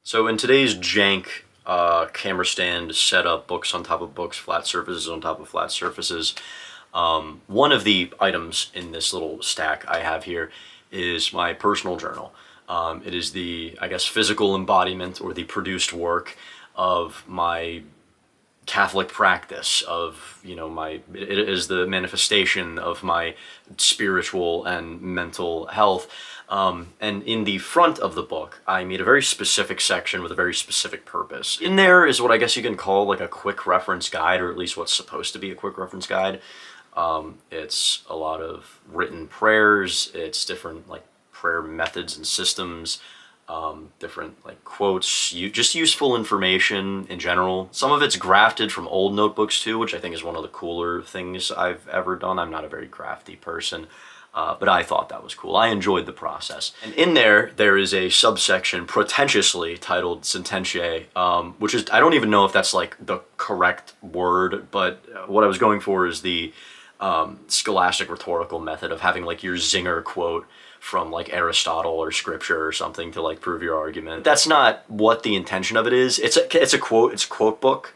So in today's jank camera stand setup, books on top of books, flat surfaces on top of flat surfaces, one of the items in this little stack I have here is my personal journal. It is the, I guess, physical embodiment or the produced work of my Catholic practice of, it is the manifestation of my spiritual and mental health. And in the front of the book, I made a very specific section with a very specific purpose. In there is what I guess you can call like a quick reference guide, or at least what's supposed to be a quick reference guide. It's a lot of written prayers. It's different like prayer methods and systems. Different like quotes, just useful information in general. Some of it's grafted from old notebooks too, which I think is one of the cooler things I've ever done. I'm not a very crafty person, but I thought that was cool. I enjoyed the process. And in there is a subsection pretentiously titled Sententiae, which is, I don't even know if that's like the correct word, but what I was going for is the scholastic rhetorical method of having like your zinger quote from like Aristotle or scripture or something to like prove your argument. That's not what the intention of it is. It's a quote, it's a quote book.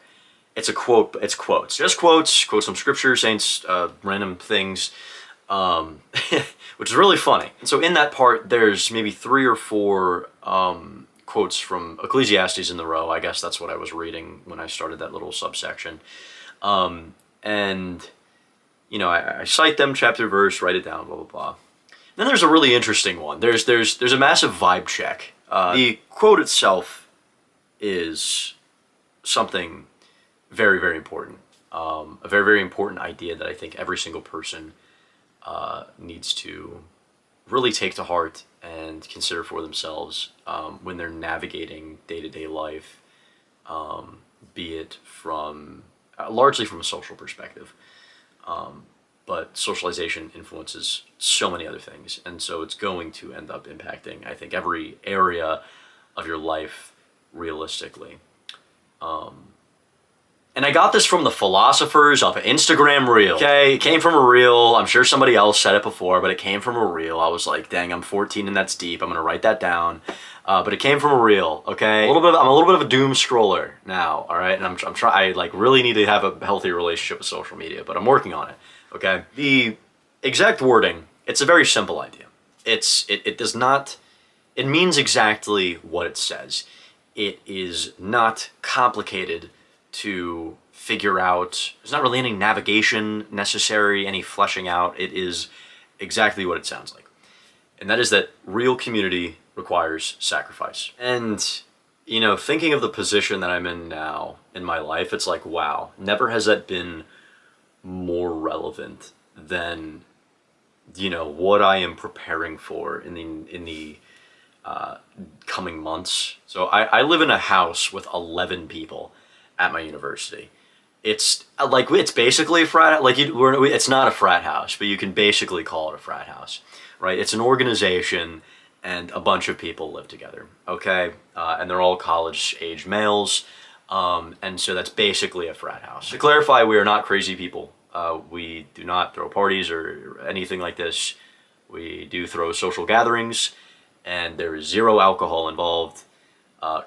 It's quotes. Just quotes from scripture, saints, random things, which is really funny. And so in that part, there's maybe 3 or 4 quotes from Ecclesiastes in the row. I guess that's what I was reading when I started that little subsection. And, I cite them chapter, verse, write it down, blah, blah, blah. Then there's a really interesting one. There's a massive vibe check. The quote itself is something very, very important. A very, very important idea that I think every single person needs to really take to heart and consider for themselves when they're navigating day-to-day life, be it from largely from a social perspective. But socialization influences so many other things, and so it's going to end up impacting, I think, every area of your life realistically. And I got this from the philosophers of Instagram Reel. Okay, it came from a reel. I'm sure somebody else said it before, but it came from a reel. I was like, dang, I'm 14 and that's deep. I'm gonna write that down. But it came from a reel. Okay, I'm a little bit of a doom scroller now. All right, and I'm trying. I like really need to have a healthy relationship with social media, but I'm working on it. Okay, the exact wording, it's a very simple idea. It does not, it means exactly what it says. It is not complicated to figure out. There's not really any navigation necessary, any fleshing out. It is exactly what it sounds like. And that is that real community requires sacrifice. And, thinking of the position that I'm in now in my life, it's like, wow, never has that been more relevant than what I am preparing for in the coming months. So I live in a house with 11 people at my university. It's basically a frat. It's not a frat house, but you can basically call it a frat house, right? It's an organization, and a bunch of people live together. Okay, and they're all college-age males. And so that's basically a frat house. To clarify, we are not crazy people. We do not throw parties or anything like this. We do throw social gatherings, and there is 0 alcohol involved.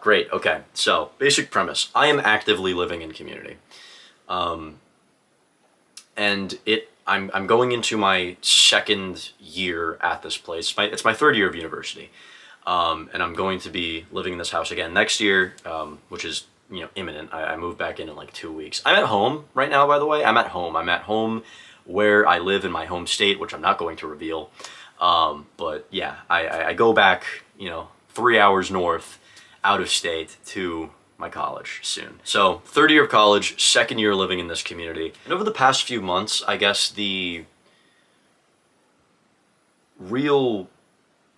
Great, okay, so basic premise. I am actively living in community. And I'm going into my 2nd year at this place. It's my 3rd year of university. And I'm going to be living in this house again next year, which is imminent. I move back in like 2 weeks. I'm at home right now, by the way. I'm at home where I live in my home state, which I'm not going to reveal. But yeah, I go back, 3 hours north, out of state, to my college soon. So 3rd year of college, 2nd year living in this community. And over the past few months, I guess the real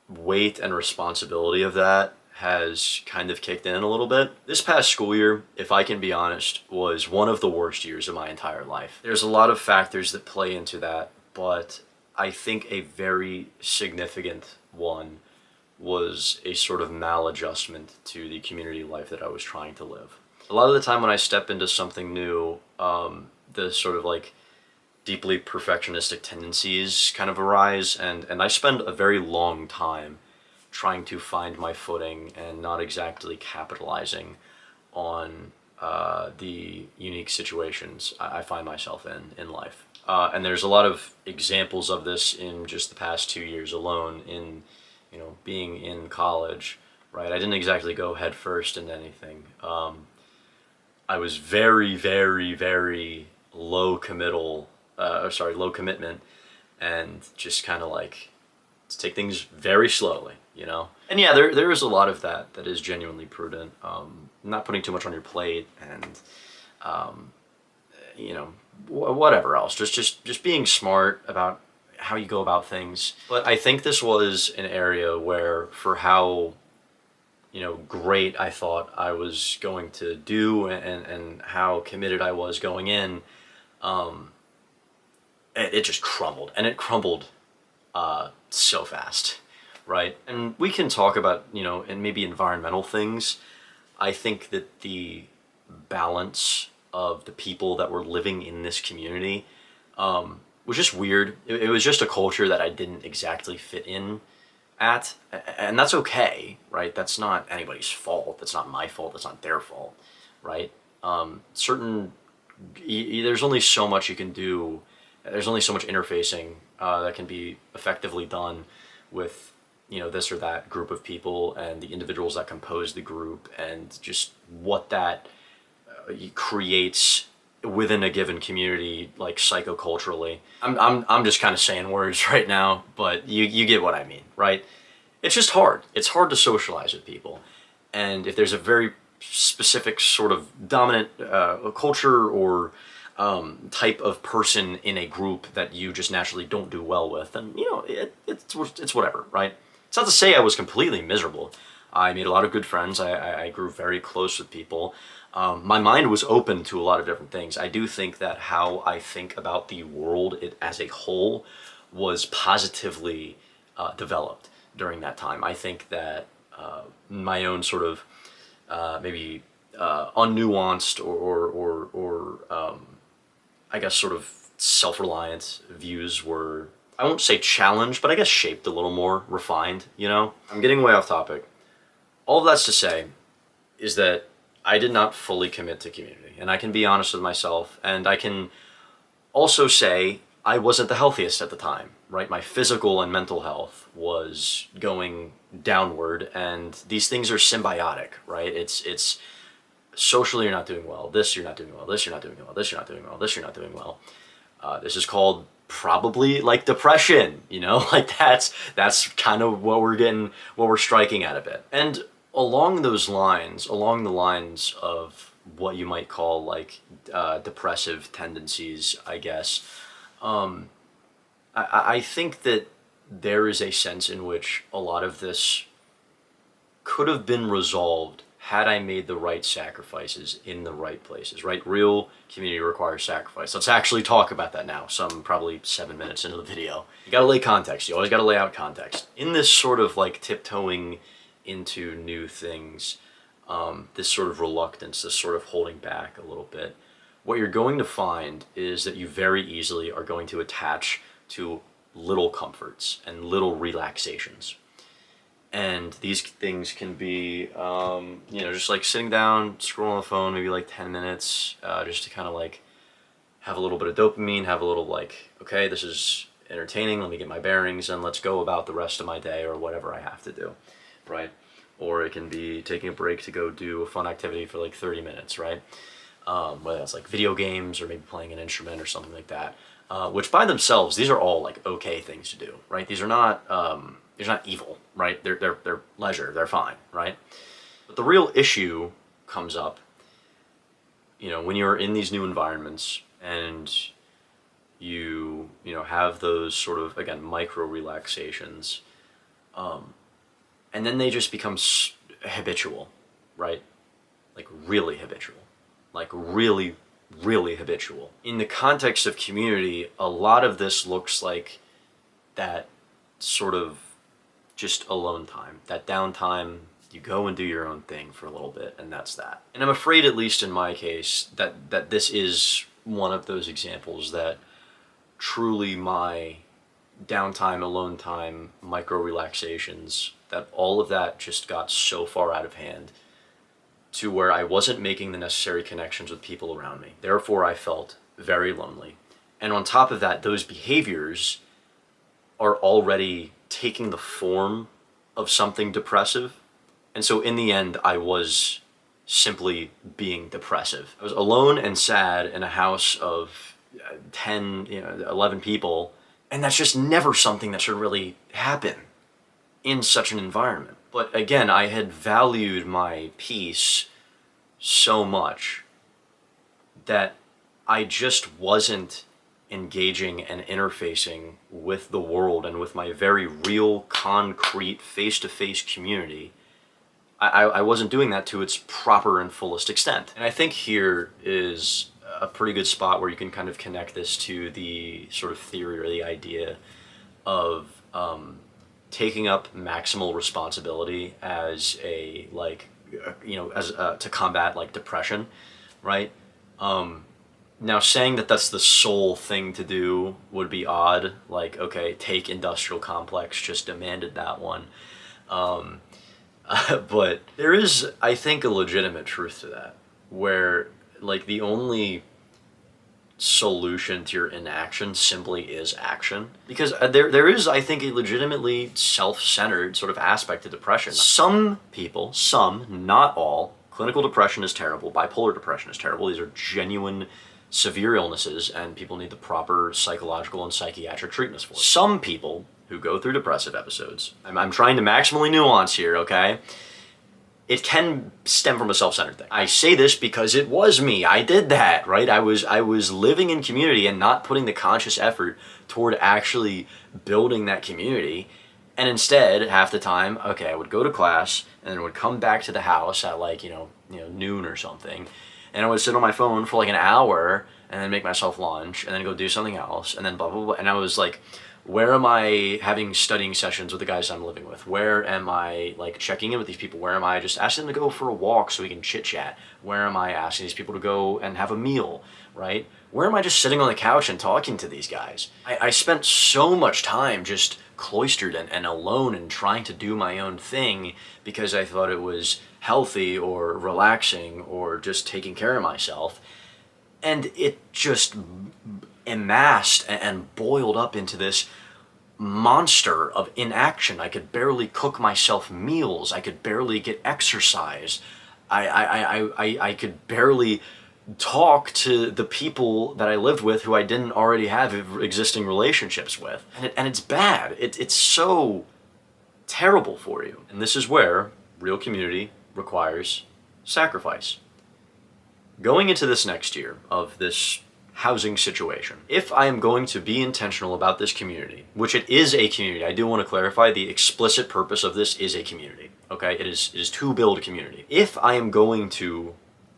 weight and responsibility of that has kind of kicked in a little bit. This past school year, if I can be honest, was one of the worst years of my entire life. There's a lot of factors that play into that, but I think a very significant one was a sort of maladjustment to the community life that I was trying to live. A lot of the time when I step into something new, the sort of like deeply perfectionistic tendencies kind of arise, and I spend a very long time trying to find my footing and not exactly capitalizing on the unique situations I find myself in life. And there's a lot of examples of this in just the past 2 years alone in, being in college, right? I didn't exactly go head first into anything. I was very, very, very low low commitment, and just kind of like to take things very slowly, And yeah, there is a lot of that is genuinely prudent. Not putting too much on your plate, and whatever else. Just being smart about how you go about things. But I think this was an area where, for how great I thought I was going to do, and how committed I was going in, it just crumbled, and it crumbled so fast, right? And we can talk about, and maybe environmental things. I think that the balance of the people that were living in this community was just weird. It was just a culture that I didn't exactly fit in at, and that's okay, right? That's not anybody's fault. That's not my fault. That's not their fault, right? There's only so much you can do. There's only so much interfacing that can be effectively done with, this or that group of people, and the individuals that compose the group, and just what that creates within a given community, like psychoculturally. I'm just kind of saying words right now, but you get what I mean, right? It's just hard. It's hard to socialize with people, and if there's a very specific sort of dominant culture or type of person in a group that you just naturally don't do well with, then it's whatever, right? It's not to say I was completely miserable. I made a lot of good friends. I grew very close with people. My mind was open to a lot of different things. I do think that how I think about the world as a whole was positively developed during that time. I think that my own sort of maybe unnuanced or I guess sort of self-reliant views were, I won't say challenged, but I guess shaped a little more refined, I'm getting way off topic. All of that's to say is that I did not fully commit to community, and I can be honest with myself, and I can also say I wasn't the healthiest at the time, right? My physical and mental health was going downward, and these things are symbiotic, right? It's socially you're not doing well, this you're not doing well, this you're not doing well, this you're not doing well, this you're not doing well. This is called probably like depression, like that's kind of what we're striking at a bit. And along the lines of what you might call like depressive tendencies, I guess, I think that there is a sense in which a lot of this could have been resolved had I made the right sacrifices in the right places, right? Real community requires sacrifice. Let's actually talk about that now, probably 7 minutes into the video. You gotta lay context. You always gotta lay out context. In this sort of like tiptoeing into new things, this sort of reluctance, this sort of holding back a little bit, what you're going to find is that you very easily are going to attach to little comforts and little relaxations. And these things can be, just like sitting down, scrolling on the phone, maybe like 10 minutes, just to kind of like have a little bit of dopamine, have a little like, okay, this is entertaining, let me get my bearings, and let's go about the rest of my day or whatever I have to do, right? Or it can be taking a break to go do a fun activity for like 30 minutes, right? Whether that's like video games or maybe playing an instrument or something like that, which by themselves, these are all like okay things to do, right? These are not evil, right? They're leisure, they're fine, right? But the real issue comes up, when you're in these new environments and you have those sort of, again, micro relaxations, and then they just become habitual, right? Like really habitual, like really, really habitual. In the context of community, a lot of this looks like that sort of just alone time, that downtime. You go and do your own thing for a little bit, and that's that. And I'm afraid, at least in my case, that this is one of those examples that truly my downtime, alone time, micro relaxations, that all of that just got so far out of hand to where I wasn't making the necessary connections with people around me. Therefore, I felt very lonely. And on top of that, those behaviors are already taking the form of something depressive. And so in the end, I was simply being depressive. I was alone and sad in a house of 10, 11 people. And that's just never something that should really happen in such an environment. But again, I had valued my peace so much that I just wasn't engaging and interfacing with the world and with my very real, concrete, face-to-face community. I wasn't doing that to its proper and fullest extent. And I think here is a pretty good spot where you can kind of connect this to the sort of theory or the idea of taking up maximal responsibility as a, like, to combat, like, depression, right? Now, saying that that's the sole thing to do would be odd. Like, okay, take industrial complex, just demanded that one. But there is, I think, a legitimate truth to that, where, like, the only solution to your inaction simply is action. Because there is, I think, a legitimately self-centered sort of aspect to depression. Some people, not all, clinical depression is terrible, bipolar depression is terrible. These are genuine, severe illnesses, and people need the proper psychological and psychiatric treatments for it. Some people who go through depressive episodes, I'm trying to maximally nuance here, okay? It can stem from a self-centered thing. I say this because it was me. I did that, right? I was living in community and not putting the conscious effort toward actually building that community. And instead, half the time, okay, I would go to class and then would come back to the house at, like, noon or something. And I would sit on my phone for like an hour and then make myself lunch and then go do something else and then blah, blah, blah. And I was like, where am I having studying sessions with the guys I'm living with? Where am I, like, checking in with these people? Where am I just asking them to go for a walk so we can chit chat? Where am I asking these people to go and have a meal, right? Where am I just sitting on the couch and talking to these guys? I spent so much time just cloistered and alone and trying to do my own thing because I thought it was healthy or relaxing or just taking care of myself. And it just amassed and boiled up into this monster of inaction. I could barely cook myself meals. I could barely get exercise. I could barely talk to the people that I lived with who I didn't already have existing relationships with. And it's bad. It's so terrible for you. And this is where real community requires sacrifice. Going into this next year of this housing situation, if I am going to be intentional about this community, which it is a community, I do want to clarify the explicit purpose of this is a community, okay? It is to build a community. If I am going to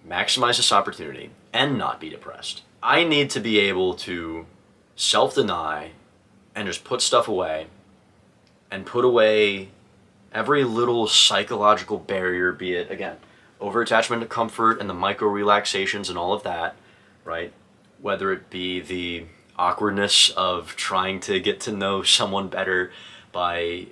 maximize this opportunity and not be depressed, I need to be able to self-deny and just put stuff away and put away every little psychological barrier, be it, again, over-attachment to comfort and the micro-relaxations and all of that, right? Whether it be the awkwardness of trying to get to know someone better by,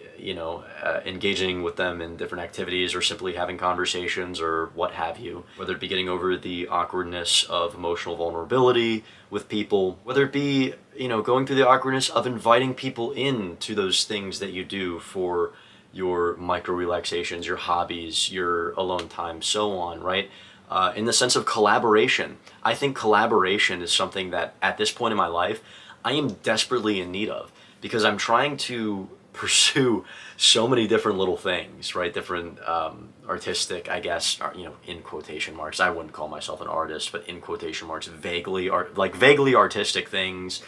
engaging with them in different activities or simply having conversations or what have you. Whether it be getting over the awkwardness of emotional vulnerability with people. Whether it be, going through the awkwardness of inviting people in to those things that you do for your micro relaxations, your hobbies, your alone time, so on, right? In the sense of collaboration. I think collaboration is something that at this point in my life, I am desperately in need of because I'm trying to pursue so many different little things, right? Different artistic, I guess, in quotation marks. I wouldn't call myself an artist, but in quotation marks, vaguely artistic things.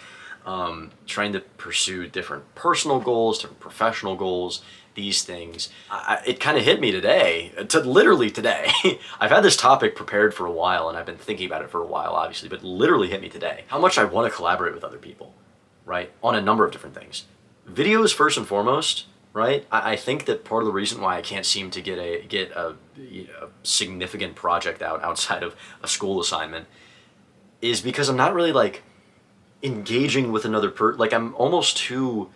Trying to pursue different personal goals, different professional goals, these things. It kind of hit me today, literally today. I've had this topic prepared for a while and I've been thinking about it for a while, obviously, but literally hit me today. How much I want to collaborate with other people, right? On a number of different things. Videos first and foremost, right? I think that part of the reason why I can't seem to get a significant project out outside of a school assignment is because I'm not really, like, engaging with another I'm almost too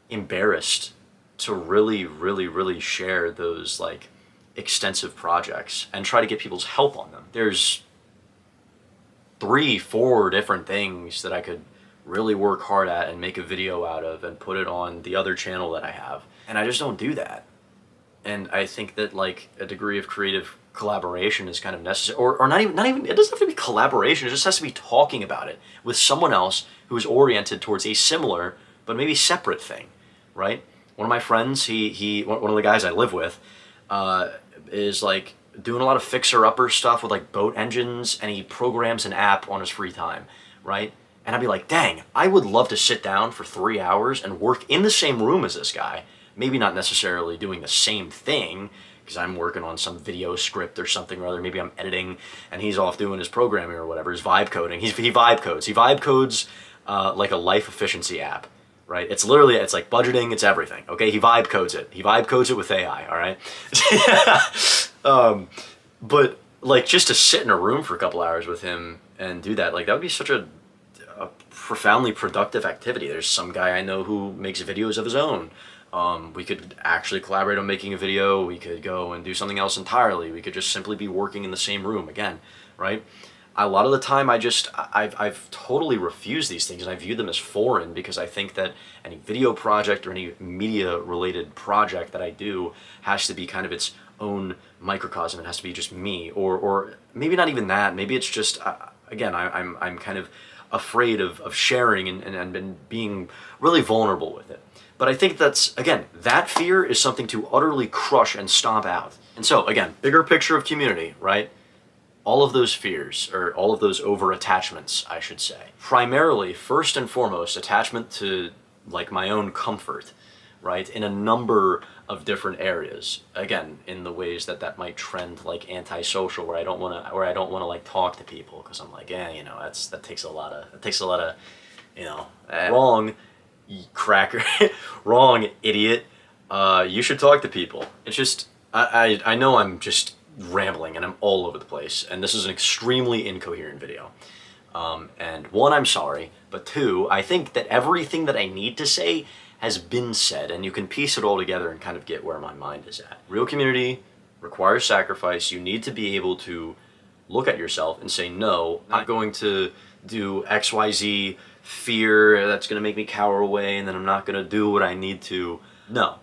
embarrassed to really share those like extensive projects and try to get people's help on them. There's 3-4 different things that I could really work hard at and make a video out of and put it on the other channel that I have. And I just don't do that. And I think that like a degree of creative collaboration is kind of necessary, or not even, it doesn't have to be collaboration, it just has to be talking about it with someone else who is oriented towards a similar, but maybe separate thing, right? One of my friends, one of the guys I live with, is like doing a lot of fixer-upper stuff with like boat engines, and he programs an app on his free time, right? And I'd be like, dang, I would love to sit down for 3 hours and work in the same room as this guy. Maybe not necessarily doing the same thing, because I'm working on some video script or something or other. Maybe I'm editing and he's off doing his programming or whatever, his vibe coding. He vibe codes. He vibe codes like a life efficiency app, right? It's literally, it's like budgeting, it's everything, okay? He vibe codes it. He vibe codes it with AI, all right? But like just to sit in a room for a couple hours with him and do that, like that would be such a profoundly productive activity. There's some guy I know who makes videos of his own. We could actually collaborate on making a video. We could go and do something else entirely. We could just simply be working in the same room again, right? A lot of the time I've totally refused these things, and I view them as foreign, because I think that any video project or any media related project that I do has to be kind of its own microcosm. It has to be just me, or maybe not even that. Maybe it's just, again, I'm kind of afraid of sharing and being really vulnerable with it. But I think that's, again, that fear is something to utterly crush and stomp out. And so, again, bigger picture of community, right? All of those fears, or all of those over-attachments, I should say. Primarily, first and foremost, attachment to, like, my own comfort, right? In a number of different areas. Again, in the ways that might trend, like, antisocial, where I don't want to, like, talk to people, because I'm like, you know, that takes a lot of, you know, wrong, cracker, wrong, idiot. You should talk to people. It's just, I know I'm just rambling and I'm all over the place, and this is an extremely incoherent video. And one, I'm sorry, but two, I think that everything that I need to say has been said, and you can piece it all together and kind of get where my mind is at. Real community requires sacrifice. You need to be able to look at yourself and say, no, I'm not going to do XYZ fear that's going to make me cower away, and then I'm not going to do what I need to. No.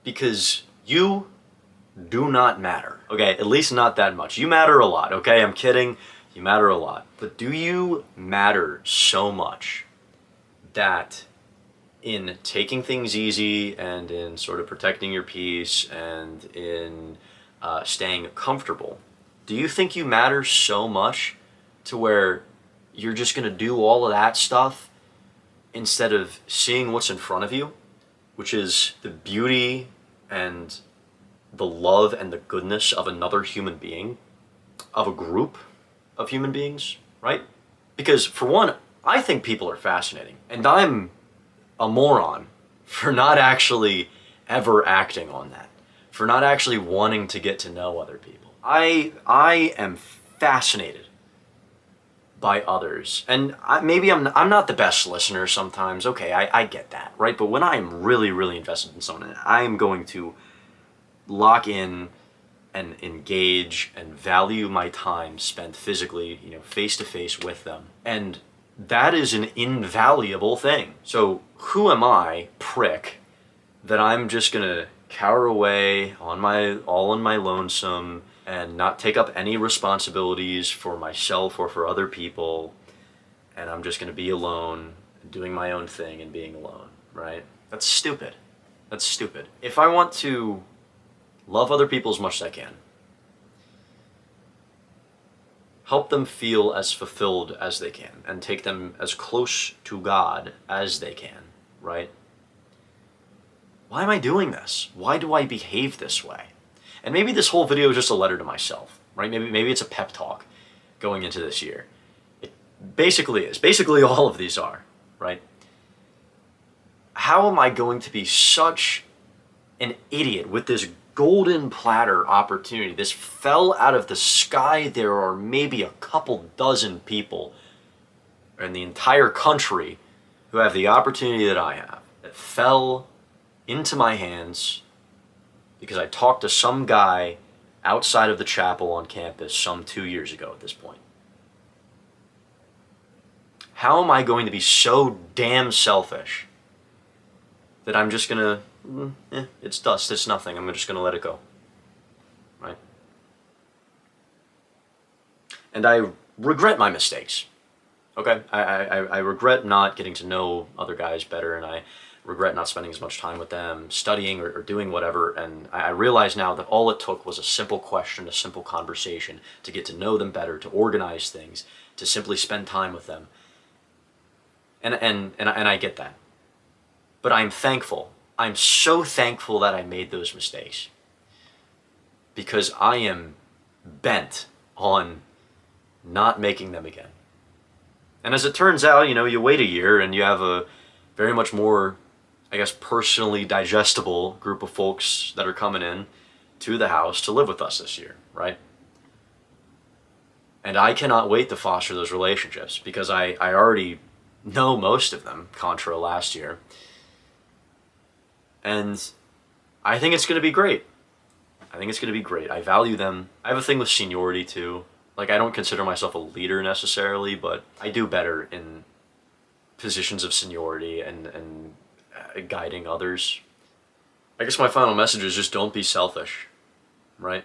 Because you do not matter. Okay, at least not that much. You matter a lot, okay? I'm kidding. You matter a lot. But do you matter so much that in taking things easy and in sort of protecting your peace and in staying comfortable, do you think you matter so much to where you're just going to do all of that stuff instead of seeing what's in front of you, which is the beauty and the love and the goodness of another human being, of a group of human beings, right? Because for one, I think people are fascinating, and I'm a moron for not actually ever acting on that, for not actually wanting to get to know other people. I am fascinated by others, and maybe I'm not the best listener sometimes. Okay, I get that, right? But when I'm really invested in someone, I am going to lock in and engage and value my time spent physically, you know, face to face with them. And that is an invaluable thing. So who am I, prick, that I'm just gonna cower away all on my lonesome and not take up any responsibilities for myself or for other people, and I'm just gonna be alone, doing my own thing and being alone, right? That's stupid. That's stupid. If I want to love other people as much as I can, help them feel as fulfilled as they can, and take them as close to God as they can, right? Why am I doing this? Why do I behave this way? And maybe this whole video is just a letter to myself, right? Maybe it's a pep talk going into this year. It basically is. Basically all of these are, right? How am I going to be such an idiot with this golden platter opportunity? This fell out of the sky. There are maybe a couple dozen people in the entire country who have the opportunity that I have. that fell into my hands because I talked to some guy outside of the chapel on campus some 2 years ago at this point. How am I going to be so damn selfish that I'm just gonna, it's dust, it's nothing, I'm just gonna let it go, right? And I regret my mistakes, okay? I regret not getting to know other guys better, and I regret not spending as much time with them, studying or doing whatever, and I realize now that all it took was a simple question, a simple conversation to get to know them better, to organize things, to simply spend time with them. And I get that. But I'm thankful. I'm so thankful that I made those mistakes. Because I am bent on not making them again. And as it turns out, you know, you wait a year and you have a very much more, I guess, personally digestible group of folks that are coming in to the house to live with us this year, right? And I cannot wait to foster those relationships because I already know most of them, contra last year. And I think it's going to be great. I think it's going to be great. I value them. I have a thing with seniority too. Like, I don't consider myself a leader necessarily, but I do better in positions of seniority and guiding others. I guess my final message is just don't be selfish, right?